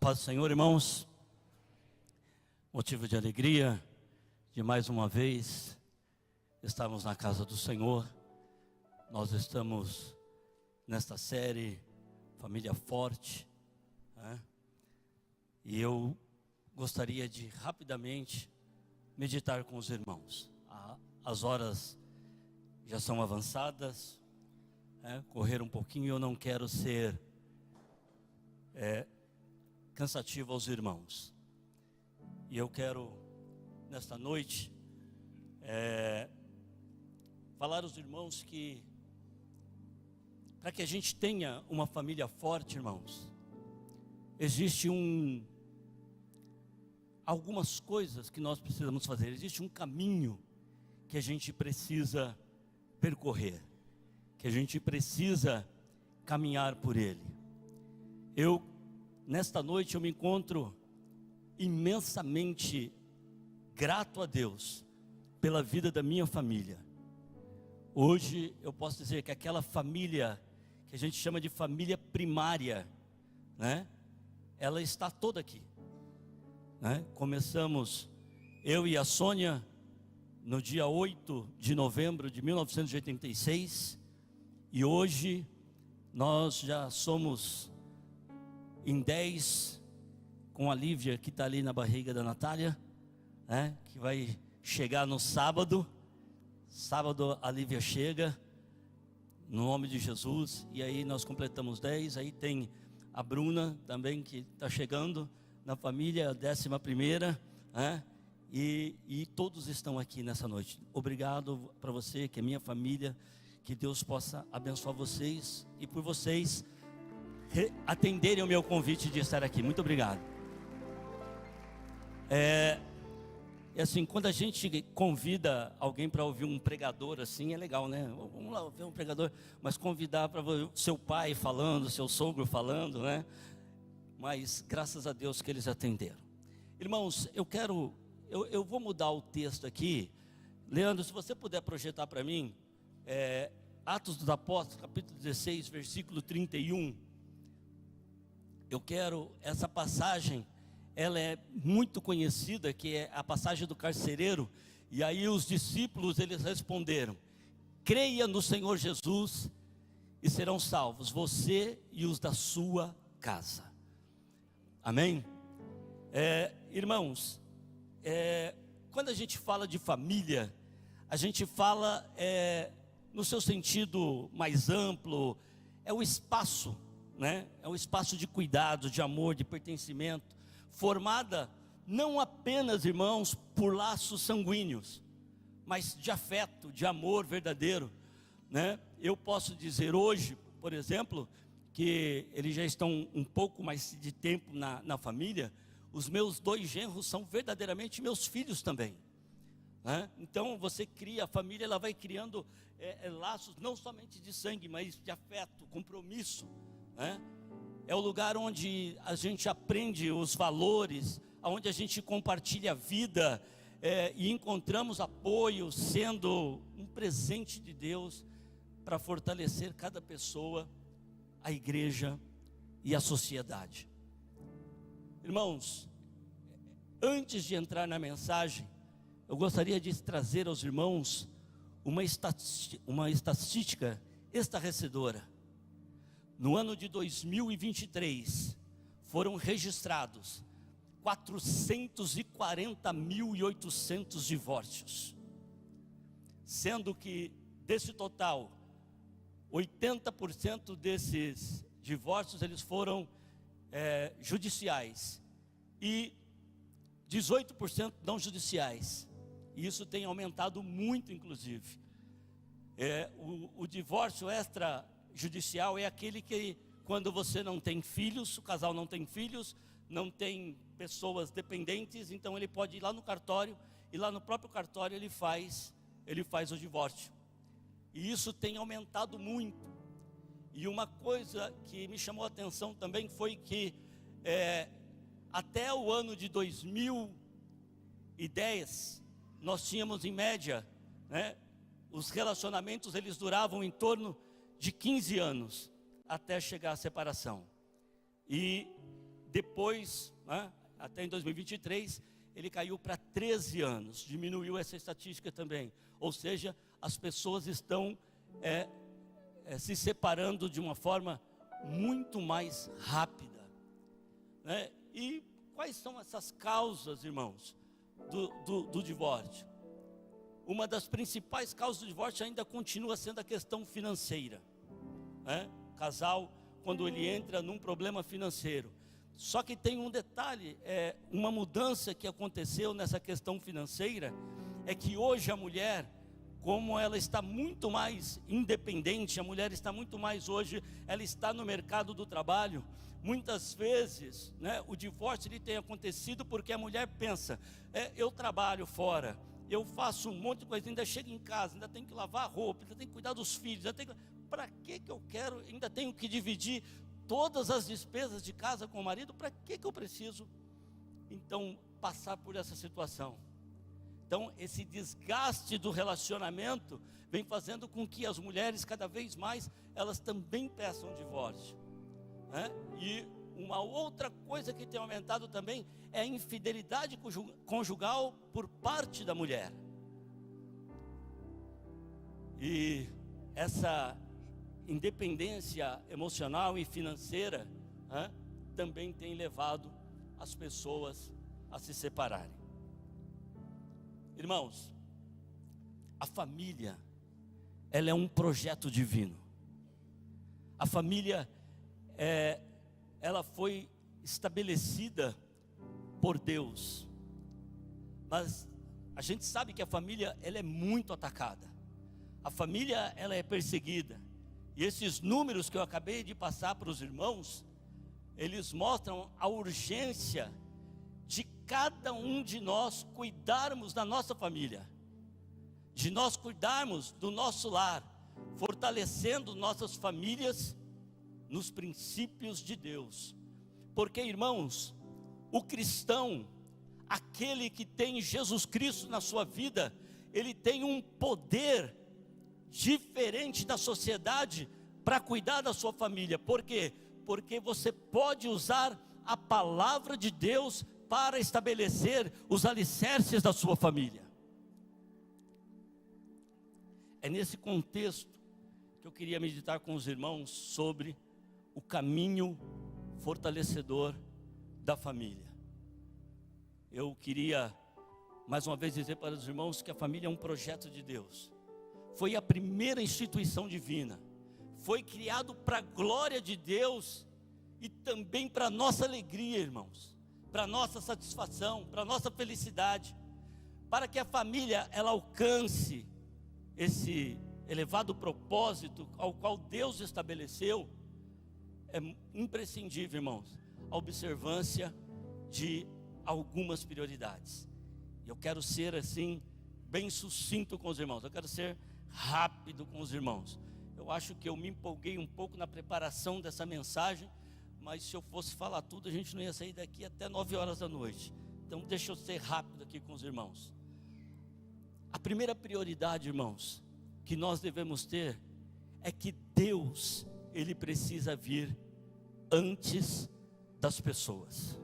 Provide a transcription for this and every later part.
Paz do Senhor, irmãos. Motivo de alegria de mais uma vez estarmos na casa do Senhor. Nós estamos nesta série Família Forte, né? E eu gostaria de rapidamente meditar com os irmãos. As horas já são avançadas, né? Correr um pouquinho, eu não quero ser cansativo aos irmãos. E eu quero, nesta noite, falar aos irmãos que, para que a gente tenha uma família forte, irmãos, existe algumas coisas que nós precisamos fazer. Existe um caminho que a gente precisa percorrer, que a gente precisa caminhar por ele. Nesta noite eu me encontro imensamente grato a Deus pela vida da minha família. Hoje eu posso dizer que aquela família que a gente chama de família primária, né? Ela está toda aqui, né? Começamos, eu e a Sônia, no dia 8 de novembro de 1986, e hoje nós já somos em 10, com a Lívia que está ali na barriga da Natália, né? Que vai chegar no sábado. Sábado a Lívia chega, no nome de Jesus, e aí nós completamos 10. Aí tem a Bruna também que está chegando na família, a 11ª, né? E todos estão aqui nessa noite. Obrigado para você, que é minha família, que Deus possa abençoar vocês e por vocês atenderem ao meu convite de estar aqui. Muito obrigado. Assim, quando a gente convida alguém para ouvir um pregador assim, é legal, né? Vamos lá ouvir um pregador, mas convidar para o seu pai falando, seu sogro falando, né? Mas graças a Deus que eles atenderam. Irmãos, eu vou mudar o texto aqui. Leandro, se você puder projetar para mim, Atos dos Apóstolos, capítulo 16, versículo 31. Essa passagem, ela é muito conhecida, que é a passagem do carcereiro. E aí os discípulos, eles responderam: creia no Senhor Jesus e serão salvos, você e os da sua casa. Amém? Irmãos, quando a gente fala de família, a gente fala no seu sentido mais amplo, é o espaço, né? É um espaço de cuidado, de amor, de pertencimento, formada não apenas, irmãos, por laços sanguíneos, mas de afeto, de amor verdadeiro, né? Eu posso dizer hoje, por exemplo, que eles já estão um pouco mais de tempo na família. Os meus 2 genros são verdadeiramente meus filhos também, né? Então você cria a família, ela vai criando laços não somente de sangue, mas de afeto, compromisso, né? É o lugar onde a gente aprende os valores, onde a gente compartilha a vida, e encontramos apoio, sendo um presente de Deus para fortalecer cada pessoa, a igreja e a sociedade. Irmãos, antes de entrar na mensagem, eu gostaria de trazer aos irmãos uma estatística estarrecedora. No ano de 2023, foram registrados 440.800 divórcios, sendo que desse total, 80% desses divórcios eles foram judiciais e 18% não judiciais. E isso tem aumentado muito, inclusive. O divórcio extrajudicial é aquele que, quando você não tem filhos, o casal não tem filhos, não tem pessoas dependentes, então ele pode ir lá no cartório, e lá no próprio cartório ele faz o divórcio. E isso tem aumentado muito. E uma coisa que me chamou a atenção também foi que até o ano de 2010, nós tínhamos em média, né, os relacionamentos eles duravam em torno de 15 anos até chegar à separação. E depois, né, até em 2023, ele caiu para 13 anos, diminuiu essa estatística também. Ou seja, as pessoas estão se separando de uma forma muito mais rápida, né? E quais são essas causas, irmãos, do divórcio? Uma das principais causas do divórcio ainda continua sendo a questão financeira, né? Casal, quando ele entra num problema financeiro. Só que tem um detalhe, uma mudança que aconteceu nessa questão financeira, é que hoje a mulher, como ela está muito mais independente, a mulher está muito mais hoje, ela está no mercado do trabalho. Muitas vezes, né, o divórcio ele tem acontecido porque a mulher pensa, eu trabalho fora, eu faço um monte de coisa, ainda chego em casa, ainda tenho que lavar a roupa, ainda tenho que cuidar dos filhos, para que eu quero, ainda tenho que dividir todas as despesas de casa com o marido, para que eu preciso, então, passar por essa situação? Então, esse desgaste do relacionamento vem fazendo com que as mulheres, cada vez mais, elas também peçam divórcio, né? E uma outra coisa que tem aumentado também é a infidelidade conjugal por parte da mulher. E essa independência emocional e financeira, né, também tem levado as pessoas a se separarem. Irmãos, a família, ela é um projeto divino. A família, ela foi estabelecida por Deus. Mas a gente sabe que a família, ela é muito atacada. A família, ela é perseguida. E esses números que eu acabei de passar para os irmãos, eles mostram a urgência de cada um de nós cuidarmos da nossa família, de nós cuidarmos do nosso lar, fortalecendo nossas famílias nos princípios de Deus. Porque, irmãos, o cristão, aquele que tem Jesus Cristo na sua vida, ele tem um poder diferente da sociedade para cuidar da sua família. Por quê? Porque você pode usar a palavra de Deus para estabelecer os alicerces da sua família. É nesse contexto que eu queria meditar com os irmãos sobre o caminho fortalecedor da família. Eu queria mais uma vez dizer para os irmãos que a família é um projeto de Deus. Foi a primeira instituição divina. Foi criado para a glória de Deus e também para a nossa alegria, irmãos. Para a nossa satisfação, para a nossa felicidade. Para que a família, ela alcance esse elevado propósito ao qual Deus estabeleceu, é imprescindível, irmãos, a observância de algumas prioridades. Eu quero ser assim, bem sucinto com os irmãos, eu quero ser rápido com os irmãos. Eu acho que eu me empolguei um pouco na preparação dessa mensagem, mas se eu fosse falar tudo, a gente não ia sair daqui até 9 horas da noite. Então deixa eu ser rápido aqui com os irmãos. A primeira prioridade, irmãos, que nós devemos ter, é que Deus, Ele precisa vir antes das pessoas.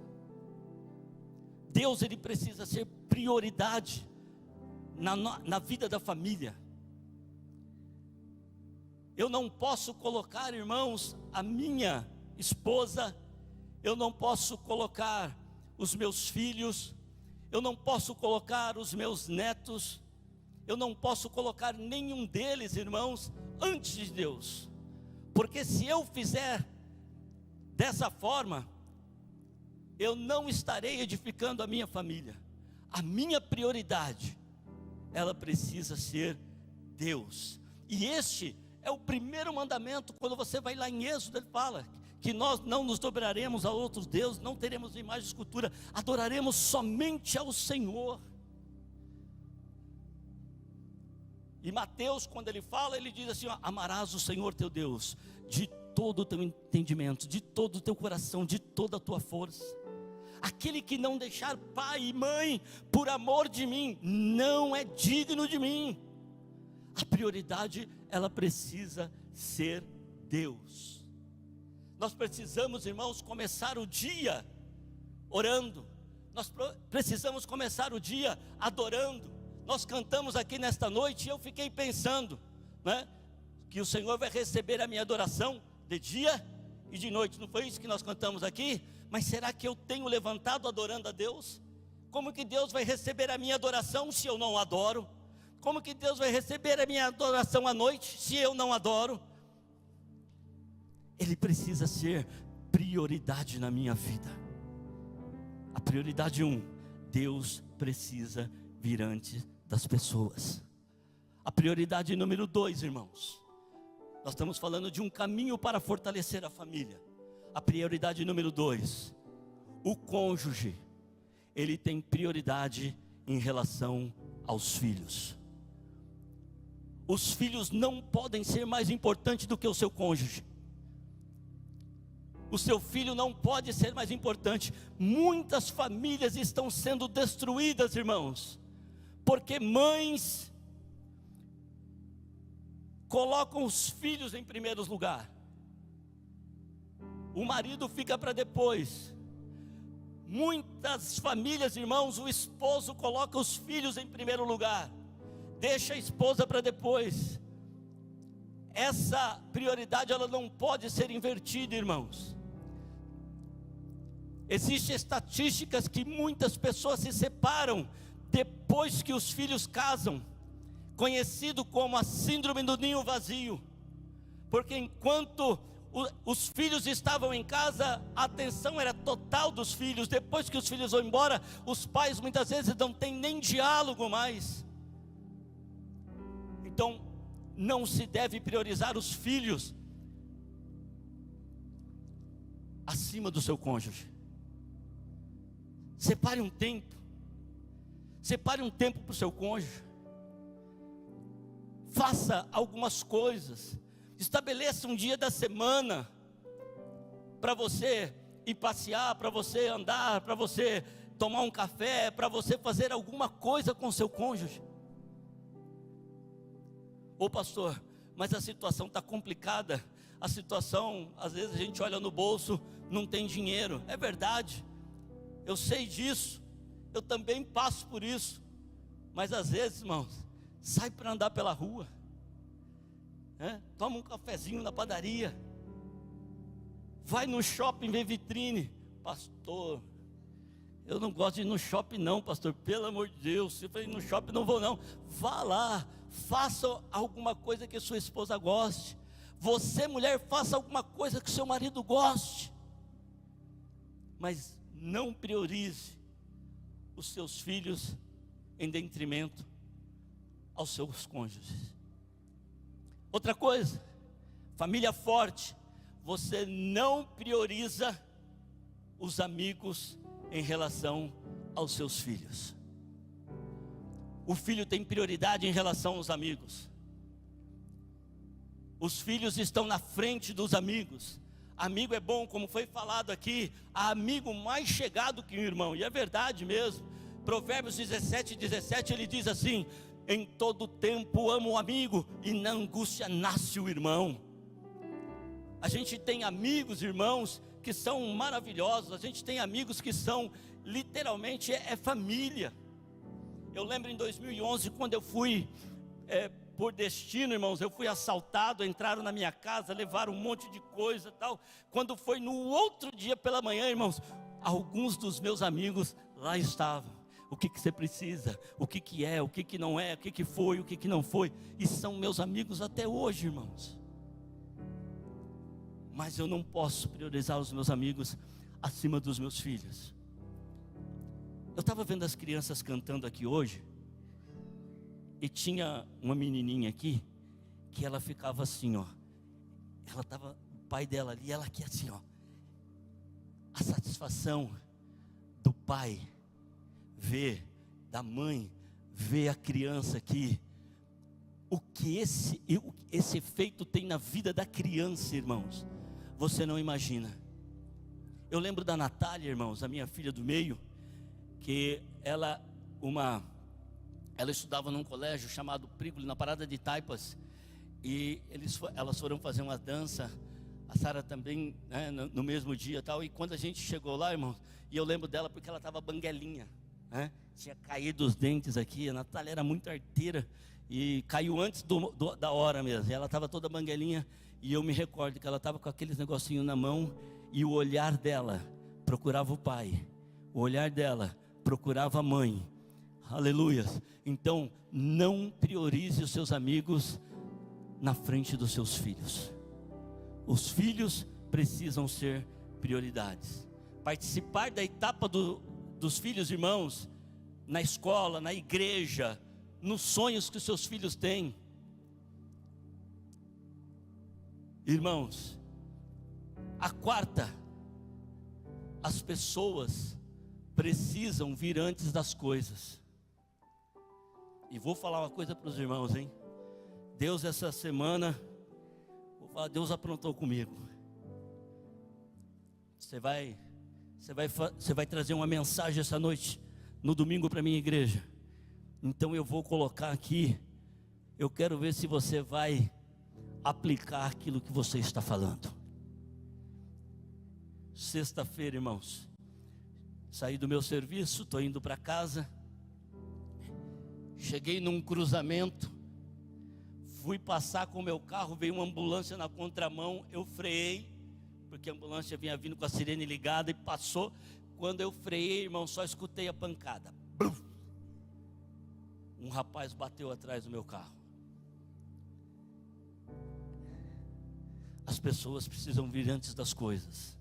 Deus, Ele precisa ser prioridade na vida da família. Eu não posso colocar, irmãos, a minha esposa, eu não posso colocar os meus filhos, eu não posso colocar os meus netos, eu não posso colocar nenhum deles, irmãos, antes de Deus. Porque se eu fizer dessa forma, eu não estarei edificando a minha família. A minha prioridade, ela precisa ser Deus. E este é o primeiro mandamento. Quando você vai lá em Êxodo, ele fala que nós não nos dobraremos a outros deuses, não teremos imagem de escultura, adoraremos somente ao Senhor. E Mateus, quando ele fala, ele diz assim, ó, amarás o Senhor teu Deus de todo o teu entendimento, de todo o teu coração, de toda a tua força. Aquele que não deixar pai e mãe por amor de mim, não é digno de mim. A prioridade, ela precisa ser Deus. Nós precisamos, irmãos, começar o dia orando. Nós precisamos começar o dia adorando. Nós cantamos aqui nesta noite e eu fiquei pensando, né, que o Senhor vai receber a minha adoração de dia e de noite. Não foi isso que nós cantamos aqui? Mas será que eu tenho levantado adorando a Deus? Como que Deus vai receber a minha adoração se eu não adoro? Como que Deus vai receber a minha adoração à noite se eu não adoro? Ele precisa ser prioridade na minha vida. A prioridade 1, Deus precisa vir antes das pessoas. A prioridade número 2, irmãos, nós estamos falando de um caminho para fortalecer a família. A prioridade número 2, o cônjuge, ele tem prioridade em relação aos filhos. Os filhos não podem ser mais importantes do que o seu cônjuge. O seu filho não pode ser mais importante. Muitas famílias estão sendo destruídas, irmãos, porque mães colocam os filhos em primeiro lugar. O marido fica para depois. Muitas famílias, irmãos, o esposo coloca os filhos em primeiro lugar, deixa a esposa para depois. Essa prioridade, ela não pode ser invertida, irmãos. Existem estatísticas que muitas pessoas se separam depois que os filhos casam, conhecido como a síndrome do ninho vazio, porque enquanto os filhos estavam em casa, a atenção era total dos filhos. Depois que os filhos vão embora, os pais muitas vezes não têm nem diálogo mais. Então, não se deve priorizar os filhos acima do seu cônjuge. Separe um tempo para o seu cônjuge. Faça algumas coisas. Estabeleça um dia da semana para você ir passear, para você andar, para você tomar um café, para você fazer alguma coisa com seu cônjuge. Ô pastor, mas a situação está complicada. A situação, às vezes a gente olha no bolso, não tem dinheiro. É verdade, eu sei disso, eu também passo por isso. Mas às vezes, irmãos, sai para andar pela rua, toma um cafezinho na padaria, vai no shopping ver vitrine. Pastor, eu não gosto de ir no shopping não, pastor, pelo amor de Deus. Se eu for ir no shopping, não vou não. Vá lá, faça alguma coisa que sua esposa goste. Você, mulher, faça alguma coisa que seu marido goste. Mas não priorize os seus filhos em detrimento aos seus cônjuges. Outra coisa, família forte, você não prioriza os amigos em relação aos seus filhos. O filho tem prioridade em relação aos amigos. Os filhos estão na frente dos amigos. Amigo é bom, como foi falado aqui, há amigo mais chegado que um irmão, e é verdade mesmo. Provérbios 17:17, ele diz assim: em todo tempo amo o amigo, e na angústia nasce o irmão. A gente tem amigos, irmãos, que são maravilhosos. A gente tem amigos que são, literalmente, é família. Eu lembro em 2011, quando eu fui, por destino, irmãos, eu fui assaltado, entraram na minha casa, levaram um monte de coisa e tal. Quando foi no outro dia pela manhã, irmãos, alguns dos meus amigos lá estavam. O que você precisa? O que é? O que não é? O que foi? O que não foi? E são meus amigos até hoje, irmãos. Mas eu não posso priorizar os meus amigos acima dos meus filhos. Eu estava vendo as crianças cantando aqui hoje, e tinha uma menininha aqui, que ela ficava assim, ó. Ela estava, o pai dela ali, ela aqui assim, ó. A satisfação do pai ver, da mãe ver a criança aqui. O que esse efeito tem na vida da criança, irmãos, você não imagina. Eu lembro da Natália, irmãos, a minha filha do meio, que ela estudava num colégio chamado Prígolo, na Parada de Taipas, e elas foram fazer uma dança A Sara também, né, no mesmo dia e tal. E quando a gente chegou lá, irmãos, e eu lembro dela porque ela estava banguelinha, né? Tinha caído os dentes aqui. A Natália era muito arteira e caiu antes da hora mesmo. E ela estava toda banguelinha. E eu me recordo que ela estava com aqueles negocinhos na mão. E o olhar dela procurava o pai. O olhar dela procurava a mãe. Aleluia. Então, não priorize os seus amigos na frente dos seus filhos. Os filhos precisam ser prioridades. Participar da etapa dos filhos, irmãos, na escola, na igreja, nos sonhos que os seus filhos têm. Irmãos, a quarta, as pessoas precisam vir antes das coisas. E vou falar uma coisa para os irmãos, hein? Deus essa semana, Deus aprontou comigo. Você vai trazer uma mensagem essa noite, no domingo para a minha igreja. Então eu vou colocar aqui, eu quero ver se você vai aplicar aquilo que você está falando. Sexta-feira, irmãos, saí do meu serviço, estou indo para casa. Cheguei num cruzamento, fui passar com o meu carro, veio uma ambulância na contramão, eu freiei, porque a ambulância vinha vindo com a sirene ligada e passou. Quando eu freiei, irmão, só escutei a pancada. Blum! Um rapaz bateu atrás do meu carro. As pessoas precisam vir antes das coisas.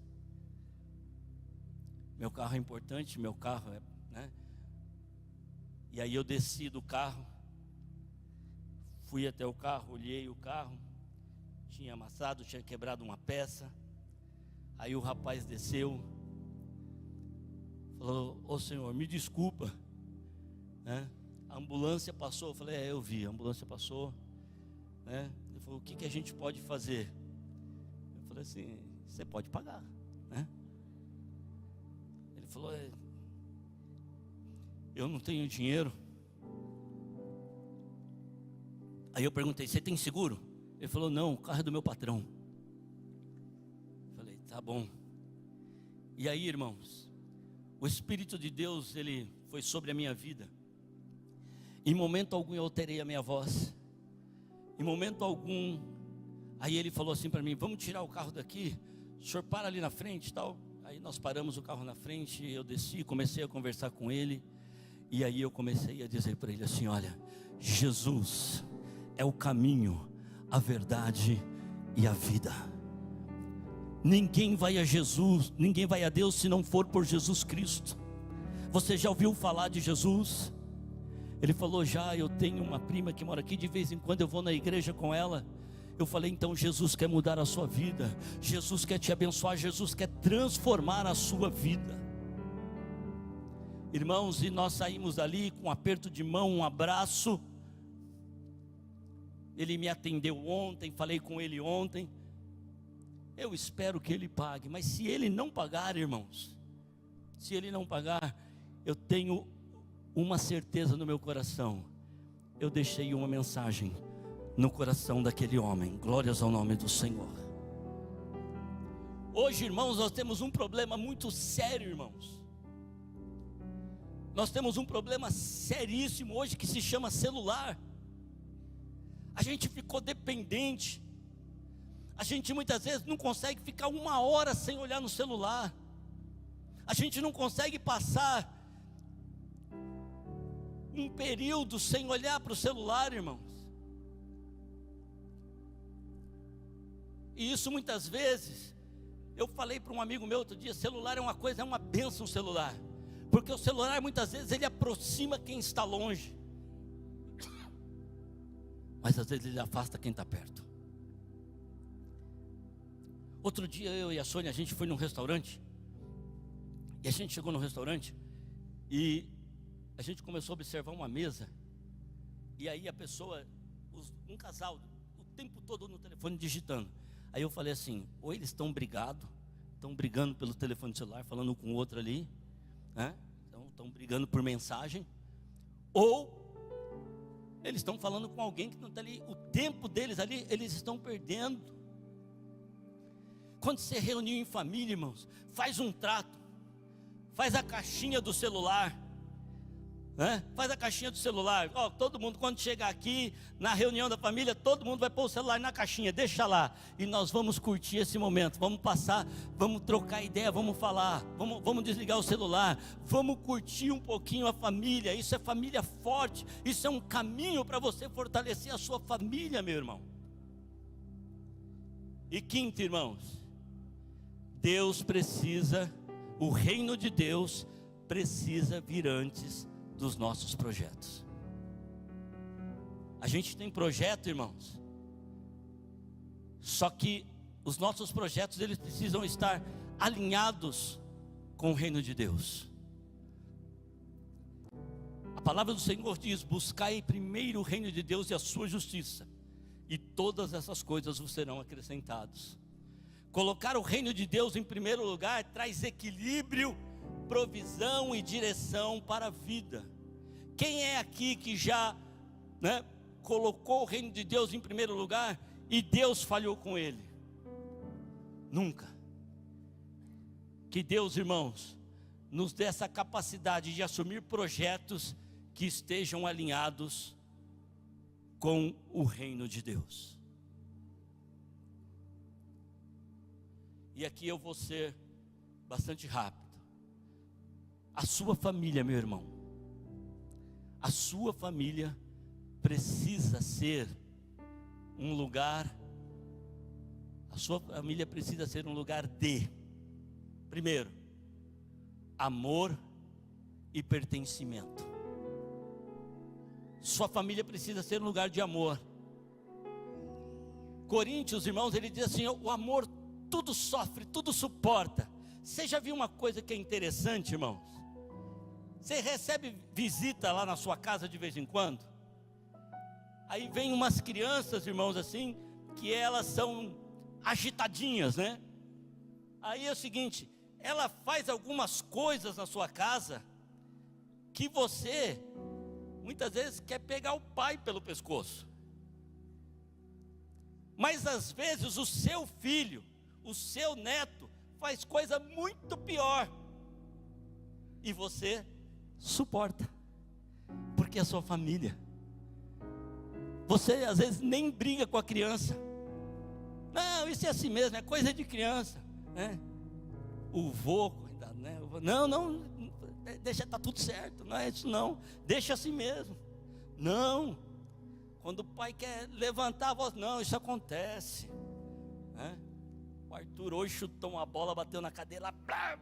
Meu carro é importante, meu carro é, né? E aí eu desci do carro, fui até o carro, olhei o carro, tinha amassado, tinha quebrado uma peça. Aí o rapaz desceu, falou: ô senhor, me desculpa, né? A ambulância passou. Eu falei: eu vi, a ambulância passou, né? Ele falou: o que a gente pode fazer? Eu falei assim: você pode pagar, né? Ele falou: eu não tenho dinheiro. Aí eu perguntei: você tem seguro? Ele falou: não, o carro é do meu patrão. Eu falei: tá bom. E aí, irmãos, o Espírito de Deus, ele foi sobre a minha vida. Em momento algum eu alterei a minha voz. Em momento algum. Aí ele falou assim para mim: vamos tirar o carro daqui, o senhor para ali na frente e tal. Aí nós paramos o carro na frente, eu desci, comecei a conversar com ele. E aí eu comecei a dizer para ele assim: olha, Jesus é o caminho, a verdade e a vida. Ninguém vai a Jesus, ninguém vai a Deus se não for por Jesus Cristo. Você já ouviu falar de Jesus? Ele falou: já, eu tenho uma prima que mora aqui, de vez em quando eu vou na igreja com ela. Eu falei: então Jesus quer mudar a sua vida, Jesus quer te abençoar, Jesus quer transformar a sua vida. Irmãos, e nós saímos dali com um aperto de mão, um abraço. Ele me atendeu ontem, falei com ele ontem. Eu espero que ele pague, mas se ele não pagar, irmãos, se ele não pagar, eu tenho uma certeza no meu coração: eu deixei uma mensagem no coração daquele homem. Glórias ao nome do Senhor. Hoje, irmãos, nós temos um problema muito sério, irmãos. Nós temos um problema seríssimo hoje que se chama celular. A gente ficou dependente. A gente muitas vezes não consegue ficar uma hora sem olhar no celular. A gente não consegue passar um período sem olhar para o celular, irmãos. E isso muitas vezes, eu falei para um amigo meu outro dia: celular é uma coisa, é uma bênção o celular. Porque o celular muitas vezes ele aproxima quem está longe, mas às vezes ele afasta quem está perto. Outro dia eu e a Sônia, a gente foi num restaurante. E a gente chegou no restaurante e a gente começou a observar uma mesa. E aí a pessoa, um casal, o tempo todo no telefone digitando. Aí eu falei assim: ou eles estão brigando pelo telefone celular, falando com o outro ali, né? Então estão brigando por mensagem, ou eles estão falando com alguém que não está ali. O tempo deles ali, eles estão perdendo. Quando você reuniu em família, irmãos, faz um trato, faz a caixinha do celular, né? Faz a caixinha do celular. Ó, todo mundo, quando chegar aqui na reunião da família, todo mundo vai pôr o celular na caixinha, deixa lá, e nós vamos curtir esse momento, vamos passar, vamos trocar ideia, vamos falar, vamos desligar o celular, vamos curtir um pouquinho a família. Isso é família forte, isso é um caminho para você fortalecer a sua família, meu irmão. E quinto, irmãos, o reino de Deus precisa vir antes dos nossos projetos. A gente tem projeto, irmãos, só que os nossos projetos, eles precisam estar alinhados com o reino de Deus. A palavra do Senhor diz: buscai primeiro o reino de Deus e a sua justiça, e todas essas coisas vos serão acrescentadas. Colocar o reino de Deus em primeiro lugar traz equilíbrio, provisão e direção para a vida. Quem é aqui que já, colocou o reino de Deus em primeiro lugar e Deus falhou com ele? Nunca. Que Deus, irmãos, nos dê essa capacidade de assumir projetos que estejam alinhados com o reino de Deus. E aqui eu vou ser bastante rápido. A sua família, meu irmão, a sua família precisa ser um lugar, a sua família precisa ser um lugar de, primeiro, amor e pertencimento. Sua família precisa ser um lugar de amor. Coríntios, irmãos, ele diz assim: o amor tudo sofre, tudo suporta. Você já viu uma coisa que é interessante, irmãos? Você recebe visita lá na sua casa de vez em quando? Aí vem umas crianças, irmãos, assim, que elas são agitadinhas, né? Aí é o seguinte, ela faz algumas coisas na sua casa que você muitas vezes quer pegar o pai pelo pescoço. Mas às vezes o seu filho, o seu neto faz coisa muito pior e você suporta, porque é a sua família. Você às vezes nem briga com a criança. Não, isso é assim mesmo, é coisa de criança, né? O vô, né? Não, deixa, tá tudo certo, não é isso não, deixa assim mesmo. Não, quando o pai quer levantar a voz, não, isso acontece, né? O Arthur hoje chutou uma bola, bateu na cadeira, blá,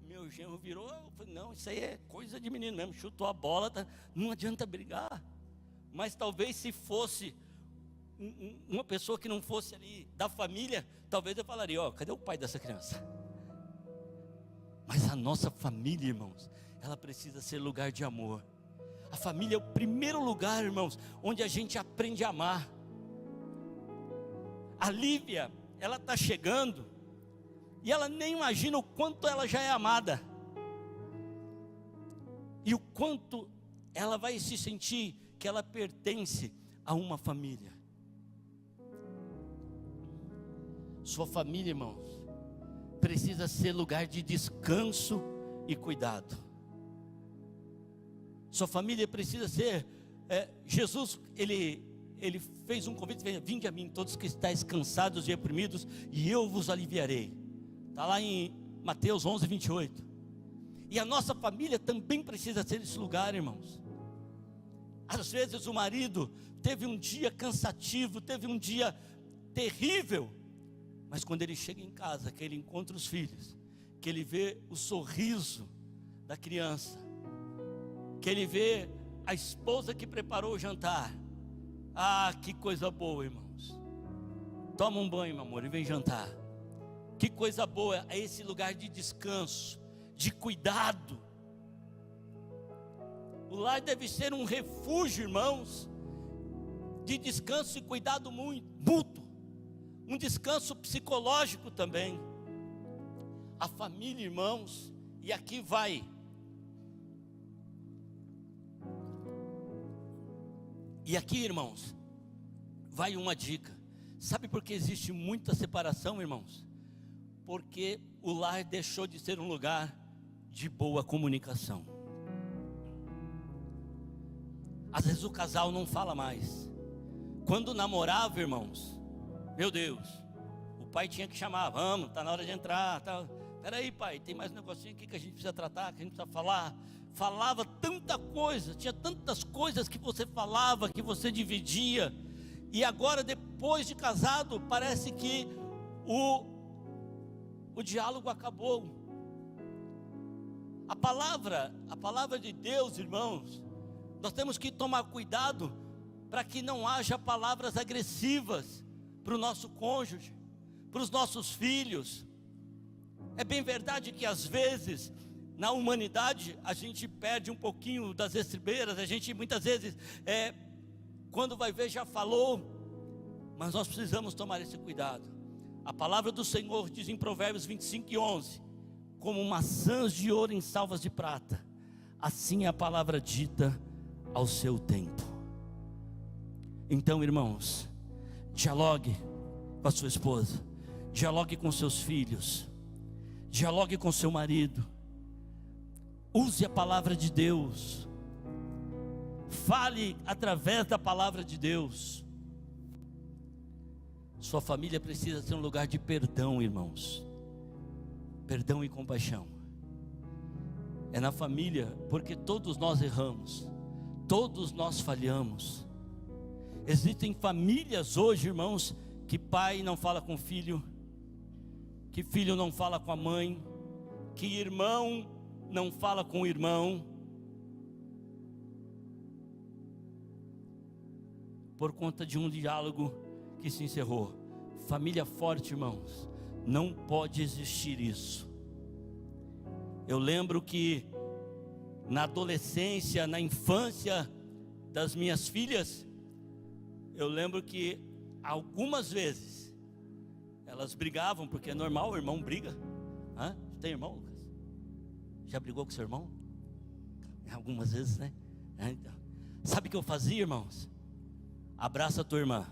meu genro virou, eu falei, não, isso aí é coisa de menino mesmo, chutou a bola, tá, não adianta brigar. Mas talvez se fosse uma pessoa que não fosse ali da família, talvez eu falaria, ó, cadê o pai dessa criança? Mas a nossa família, irmãos, ela precisa ser lugar de amor. A família é o primeiro lugar, irmãos, onde a gente aprende a amar. A Lívia, ela está chegando, e ela nem imagina o quanto ela já é amada, e o quanto ela vai se sentir que ela pertence a uma família. Sua família, irmãos, precisa ser lugar de descanso e cuidado. Sua família precisa ser, Jesus, ele fez um convite: vinde a mim todos que estáis cansados e oprimidos, e eu vos aliviarei. Está lá em Mateus 11, 28. E a nossa família também precisa ser esse lugar, irmãos. Às vezes o marido teve um dia cansativo, teve um dia terrível, mas quando ele chega em casa, que ele encontra os filhos, que ele vê o sorriso da criança, que ele vê a esposa que preparou o jantar, ah, que coisa boa, irmãos. Toma um banho, meu amor, e vem jantar. Que coisa boa é esse lugar de descanso, de cuidado. O lar deve ser um refúgio, irmãos, de descanso e cuidado mútuo, um descanso psicológico também. A família, irmãos, e aqui vai. E aqui, irmãos, vai uma dica. Sabe por que existe muita separação, irmãos? porque o lar deixou de ser um lugar de boa comunicação. Às vezes o casal não fala mais. Quando namorava, irmãos, meu Deus, o pai tinha que chamar, vamos, está na hora de entrar, tá. Peraí, pai, tem mais um negocinho aqui que a gente precisa tratar, que a gente precisa falar. Falava tanta coisa, tinha tantas coisas que você falava, que você dividia. E agora, depois de casado, parece que o diálogo acabou. A palavra de Deus, irmãos, nós temos que tomar cuidado para que não haja palavras agressivas para o nosso cônjuge, para os nossos filhos. É bem verdade que às vezes, na humanidade, a gente perde um pouquinho das estribeiras, a gente muitas vezes, quando vai ver já falou, mas nós precisamos tomar esse cuidado. A palavra do Senhor diz em Provérbios 25:11, como maçãs de ouro em salvas de prata, assim é a palavra dita ao seu tempo. Então, irmãos, dialogue com a sua esposa, dialogue com seus filhos, dialogue com seu marido, use a palavra de Deus, fale através da palavra de Deus. Sua família precisa ser um lugar de perdão, irmãos, perdão e compaixão. É na família, porque todos nós erramos, todos nós falhamos. Existem famílias hoje, irmãos, que pai não fala com filho, que filho não fala com a mãe, que irmão não fala com o irmão, por conta de um diálogo que se encerrou. Família forte, irmãos, não pode existir isso. Eu lembro que na adolescência, na infância das minhas filhas, eu lembro que algumas vezes elas brigavam, porque é normal, o irmão briga. Tem irmão, Lucas? Já brigou com seu irmão? Algumas vezes, né? Então, sabe o que eu fazia, irmãos? Abraça a tua irmã.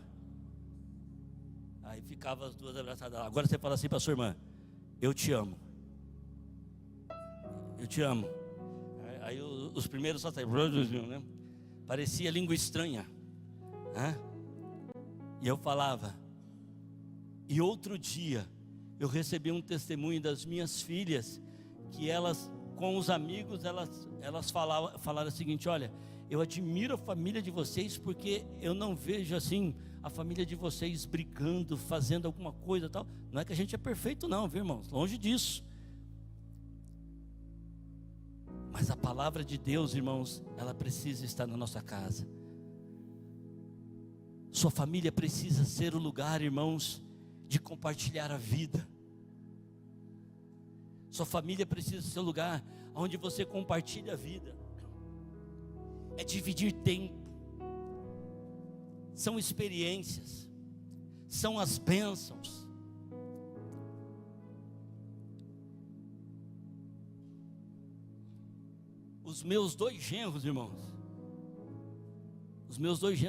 Aí ficava as duas abraçadas lá. Agora você fala assim para sua irmã: eu te amo. Eu te amo. Aí os primeiros só saíram, né? Parecia língua estranha. E eu falava. E outro dia eu recebi um testemunho das minhas filhas, que elas, com os amigos, elas falaram o seguinte: olha, eu admiro a família de vocês, porque eu não vejo assim a família de vocês brigando, fazendo alguma coisa e tal. Não é que a gente é perfeito não, viu, irmãos? Longe disso. Mas a palavra de Deus, irmãos, ela precisa estar na nossa casa. Sua família precisa ser o lugar, irmãos, de compartilhar a vida. Sua família precisa ser o lugar onde você compartilha a vida. É dividir tempo. São experiências. São as bênçãos. Os meus dois genros, irmãos,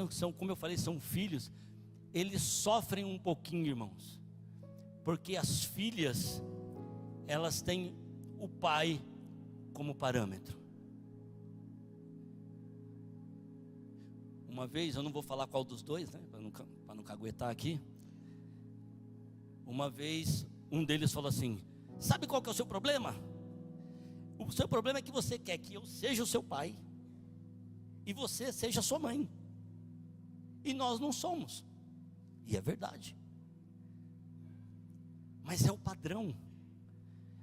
que são, como eu falei, são filhos, eles sofrem um pouquinho, irmãos, porque as filhas, elas têm o pai como parâmetro. Uma vez, eu não vou falar qual dos dois, né, para não caguetar aqui. Uma vez, um deles falou assim: sabe qual que é o seu problema? O seu problema é que você quer que eu seja o seu pai e você seja a sua mãe, e nós não somos. E é verdade, mas é o padrão,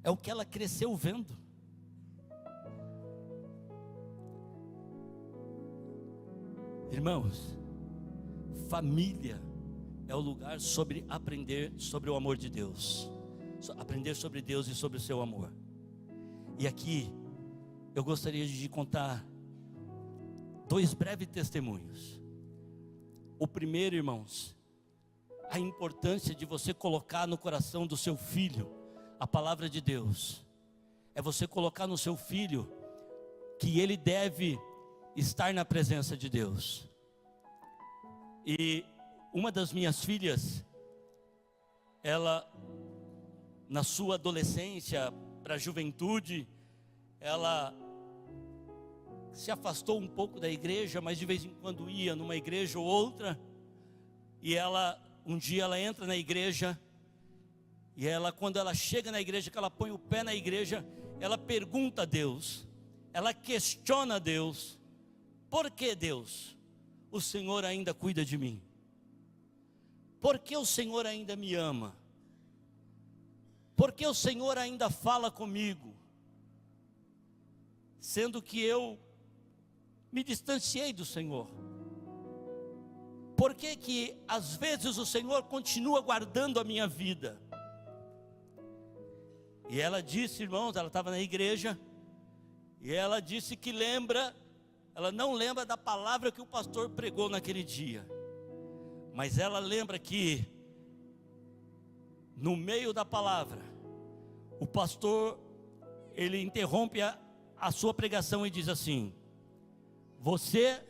é o que ela cresceu vendo. Irmãos, família é o lugar sobre aprender sobre o amor de Deus, aprender sobre Deus e sobre o seu amor. E aqui eu gostaria de contar dois breves testemunhos. O primeiro, irmãos, a importância de você colocar no coração do seu filho a palavra de Deus. É você colocar no seu filho que ele deve estar na presença de Deus. E uma das minhas filhas, ela na sua adolescência para a juventude, ela se afastou um pouco da igreja, mas de vez em quando ia numa igreja ou outra. E um dia ela entra na igreja, e quando ela chega na igreja, que ela põe o pé na igreja, ela pergunta a Deus, ela questiona a Deus: por que, Deus, o Senhor ainda cuida de mim? Por que o Senhor ainda me ama? Por que o Senhor ainda fala comigo? Sendo que eu me distanciei do Senhor. Por que às vezes o Senhor continua guardando a minha vida? E ela disse, irmãos, ela estava na igreja, e ela disse que ela não lembra da palavra que o pastor pregou naquele dia, mas ela lembra que no meio da palavra, o pastor, ele interrompe a sua pregação e diz assim: você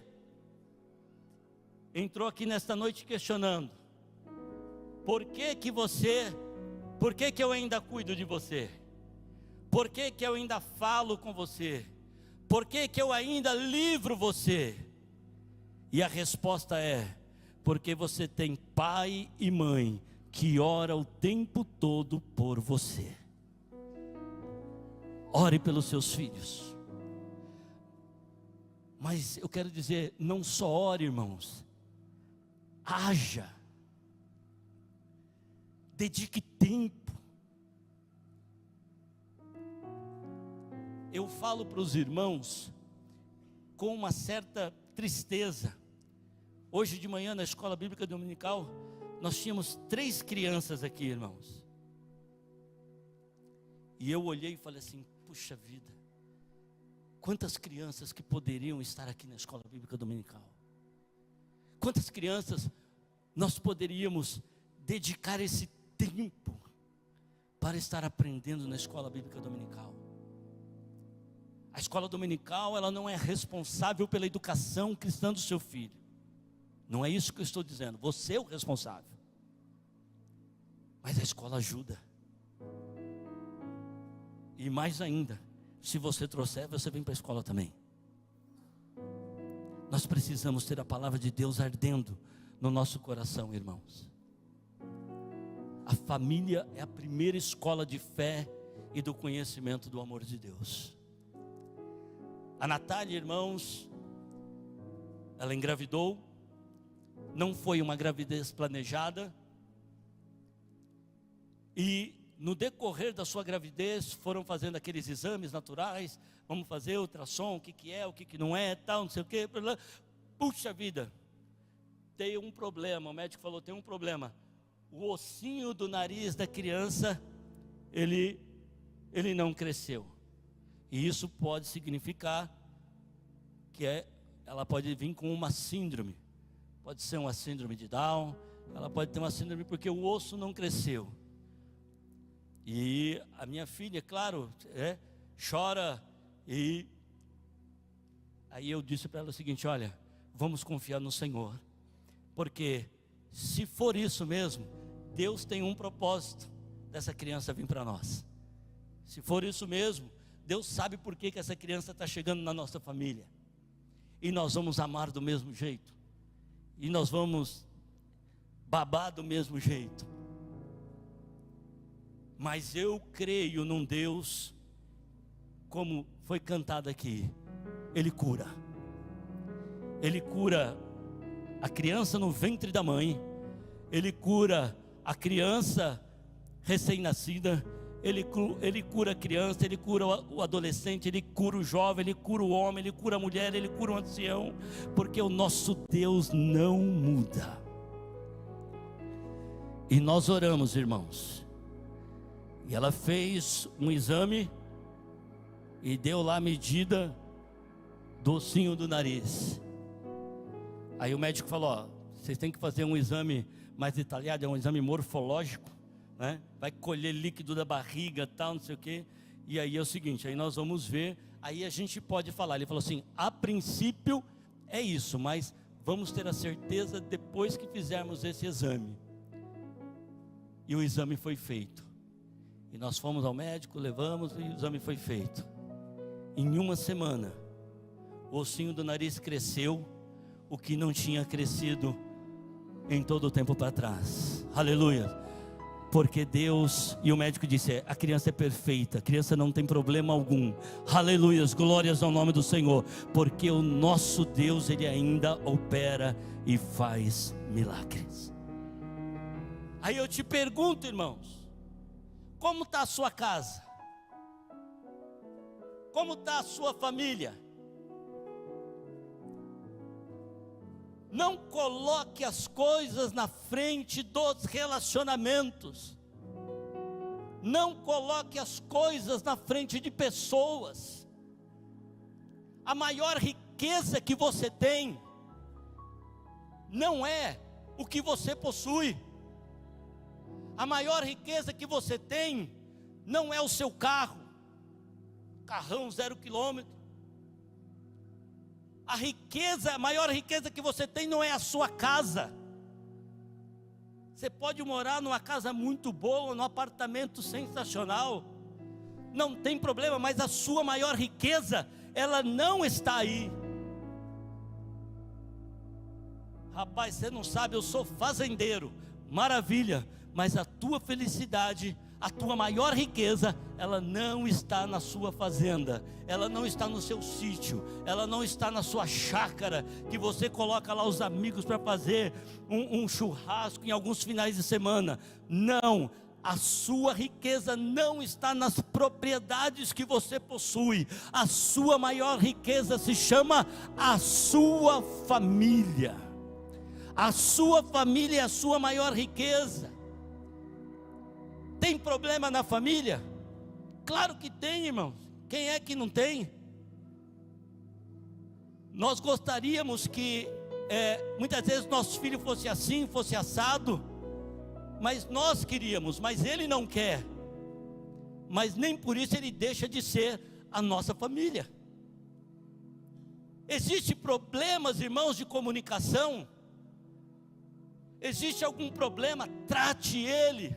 entrou aqui nesta noite questionando, por que eu ainda cuido de você? Por que eu ainda falo com você? Por que eu ainda livro você? E a resposta é: porque você tem pai e mãe que ora o tempo todo por você. Ore pelos seus filhos. Mas eu quero dizer, não só ore, irmãos, haja, dedique tempo. Eu falo para os irmãos com uma certa tristeza. Hoje de manhã na escola bíblica dominical, nós tínhamos 3 crianças aqui, irmãos. E eu olhei e falei assim: puxa vida, quantas crianças que poderiam estar aqui na escola bíblica dominical. Quantas crianças nós poderíamos dedicar esse tempo para estar aprendendo na escola bíblica dominical. A escola dominical, ela não é responsável pela educação cristã do seu filho. Não é isso que eu estou dizendo, você é o responsável. Mas a escola ajuda. E mais ainda, se você trouxer, você vem para a escola também. Nós precisamos ter a palavra de Deus ardendo no nosso coração, irmãos. A família é a primeira escola de fé e do conhecimento do amor de Deus. A Natália, irmãos, ela engravidou. Não foi uma gravidez planejada. E no decorrer da sua gravidez, foram fazendo aqueles exames naturais. Vamos fazer ultrassom, o que é, o que não é, tal, não sei o que. Puxa vida, tem um problema. O médico falou: tem um problema. O ossinho do nariz da criança, ele não cresceu. E isso pode significar que ela pode vir com uma síndrome. Pode ser uma síndrome de Down. Ela pode ter uma síndrome porque o osso não cresceu. E a minha filha, claro, chora. E aí eu disse para ela o seguinte: olha, vamos confiar no Senhor. Porque se for isso mesmo, Deus tem um propósito dessa criança vir para nós. Se for isso mesmo, Deus sabe por que essa criança está chegando na nossa família. E nós vamos amar do mesmo jeito. E nós vamos babar do mesmo jeito. Mas eu creio num Deus, como foi cantado aqui, Ele cura. Ele cura a criança no ventre da mãe. Ele cura a criança recém-nascida. Ele cura a criança, Ele cura o adolescente, Ele cura o jovem, Ele cura o homem, Ele cura a mulher, Ele cura o ancião. Porque o nosso Deus não muda. E nós oramos, irmãos. E ela fez um exame e deu lá a medida do ossinho do nariz. Aí o médico falou: ó, vocês têm que fazer um exame mais detalhado, é um exame morfológico, né? Vai colher líquido da barriga, tal, não sei o quê. E aí é o seguinte, aí nós vamos ver, aí a gente pode falar. Ele falou assim: a princípio é isso, mas vamos ter a certeza depois que fizermos esse exame. E o exame foi feito. E nós fomos ao médico, levamos e o exame foi feito. Em uma semana, o ossinho do nariz cresceu, o que não tinha crescido em todo o tempo para trás. Aleluia. Porque Deus, e o médico disse, a criança é perfeita, a criança não tem problema algum. Aleluias, glórias ao nome do Senhor. Porque o nosso Deus, Ele ainda opera e faz milagres. Aí eu te pergunto, irmãos, como está a sua casa? Como está a sua família? Não coloque as coisas na frente dos relacionamentos. Não coloque as coisas na frente de pessoas. A maior riqueza que você tem não é o que você possui. A maior riqueza que você tem não é o seu carro, carrão 0 quilômetro. A maior riqueza que você tem não é a sua casa. Você pode morar numa casa muito boa, num apartamento sensacional, não tem problema, mas a sua maior riqueza, ela não está aí. Rapaz, você não sabe, eu sou fazendeiro, maravilha, mas a tua felicidade, a tua maior riqueza, ela não está na sua fazenda, ela não está no seu sítio, ela não está na sua chácara, que você coloca lá os amigos para fazer um churrasco em alguns finais de semana. Não, a sua riqueza não está nas propriedades que você possui. A sua maior riqueza se chama a sua família. A sua família é a sua maior riqueza. Tem problema na família? Claro que tem, irmãos. Quem é que não tem? Nós gostaríamos que muitas vezes nosso filho fosse assim, fosse assado, mas nós queríamos, mas ele não quer. Mas nem por isso ele deixa de ser a nossa família. Existem problemas, irmãos, de comunicação? Existe algum problema? Trate ele.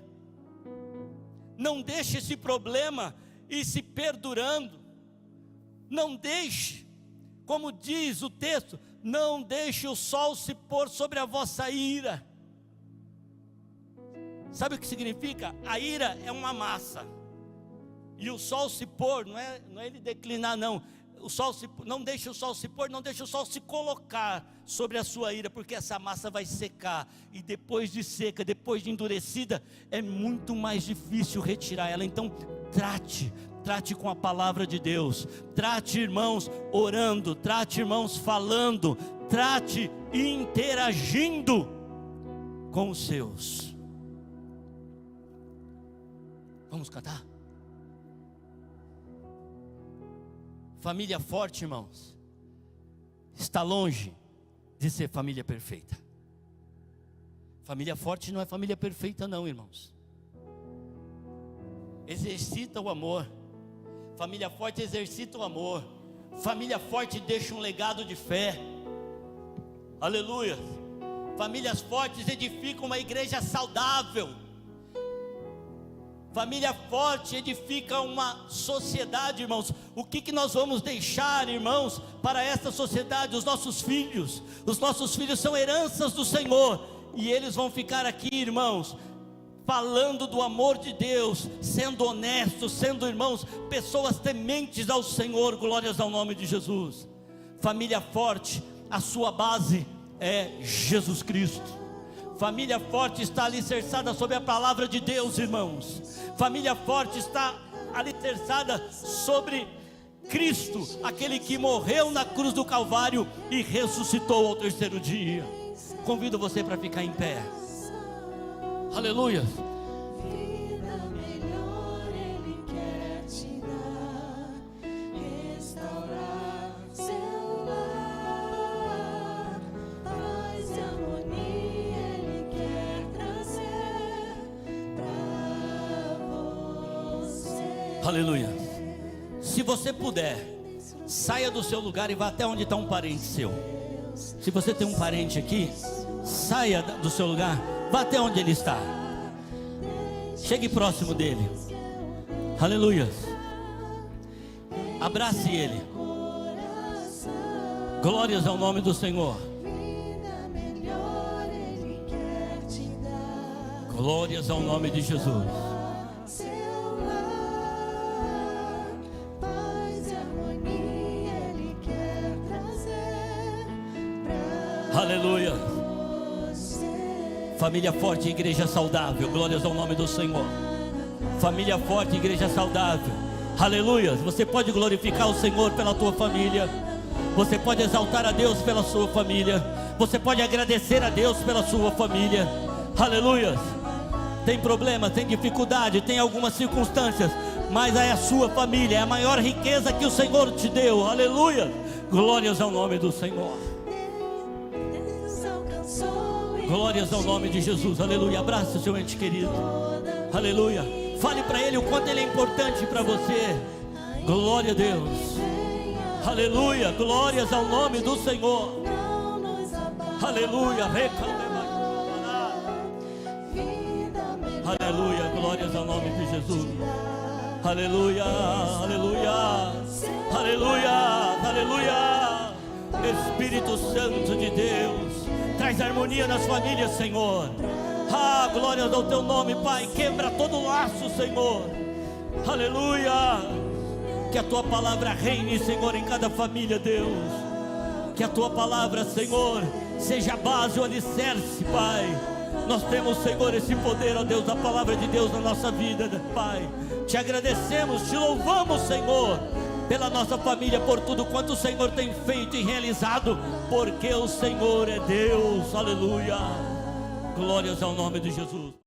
Não deixe esse problema ir se perdurando. Não deixe, como diz o texto, não deixe o sol se pôr sobre a vossa ira. Sabe o que significa? A ira é uma massa. E o sol se pôr, não é ele declinar, não. Não deixe o sol se pôr, não deixe o sol se colocar sobre a sua ira, porque essa massa vai secar, e depois de seca, depois de endurecida, é muito mais difícil retirar ela. Então trate com a palavra de Deus, trate, irmãos, orando, trate, irmãos, falando, trate interagindo com os seus. Vamos cantar? Família forte, irmãos, está longe de ser família perfeita. Família forte não é família perfeita não, irmãos. Exercita o amor. Família forte exercita o amor. Família forte deixa um legado de fé. Aleluia. Famílias fortes edificam uma igreja saudável. Família forte edifica uma sociedade, irmãos. O que nós vamos deixar, irmãos, para esta sociedade? Os nossos filhos. Os nossos filhos são heranças do Senhor, e eles vão ficar aqui, irmãos, falando do amor de Deus, sendo honestos, sendo, irmãos, pessoas tementes ao Senhor. Glórias ao nome de Jesus. Família forte, a sua base é Jesus Cristo. Família forte está alicerçada sobre a palavra de Deus, irmãos. Família forte está alicerçada sobre Cristo, aquele que morreu na cruz do Calvário e ressuscitou ao terceiro dia. Convido você para ficar em pé. Aleluia. Aleluia. Se você puder, saia do seu lugar e vá até onde está um parente seu. Se você tem um parente aqui, saia do seu lugar, vá até onde ele está. Chegue próximo dele. Aleluia. Abrace Ele. Glórias ao nome do Senhor. Glórias ao nome de Jesus. Aleluia. Família forte, igreja saudável. Glórias ao nome do Senhor. Família forte, igreja saudável. Aleluia. Você pode glorificar o Senhor pela tua família. Você pode exaltar a Deus pela sua família. Você pode agradecer a Deus pela sua família. Aleluia. Tem problema, tem dificuldade, tem algumas circunstâncias, mas é a sua família, é a maior riqueza que o Senhor te deu. Aleluia. Glórias ao nome do Senhor. Glórias ao nome de Jesus. Aleluia. Abraça o seu ente querido. Aleluia. Fale para ele o quanto ele é importante para você. Glória a Deus. Aleluia. Glórias ao nome do Senhor. Aleluia. Aleluia. Glórias ao nome de Jesus. Aleluia. Aleluia. Aleluia. Aleluia. Espírito Santo de Deus, traz harmonia nas famílias, Senhor. Ah, glórias ao teu nome, Pai. Quebra todo laço, Senhor. Aleluia. Que a tua palavra reine, Senhor, em cada família, Deus. Que a tua palavra, Senhor, seja a base, o alicerce, Pai. Nós temos, Senhor, esse poder, ó Deus, a palavra de Deus na nossa vida, Pai. Te agradecemos, te louvamos, Senhor, pela nossa família, por tudo quanto o Senhor tem feito e realizado, porque o Senhor é Deus. Aleluia. Glórias ao nome de Jesus.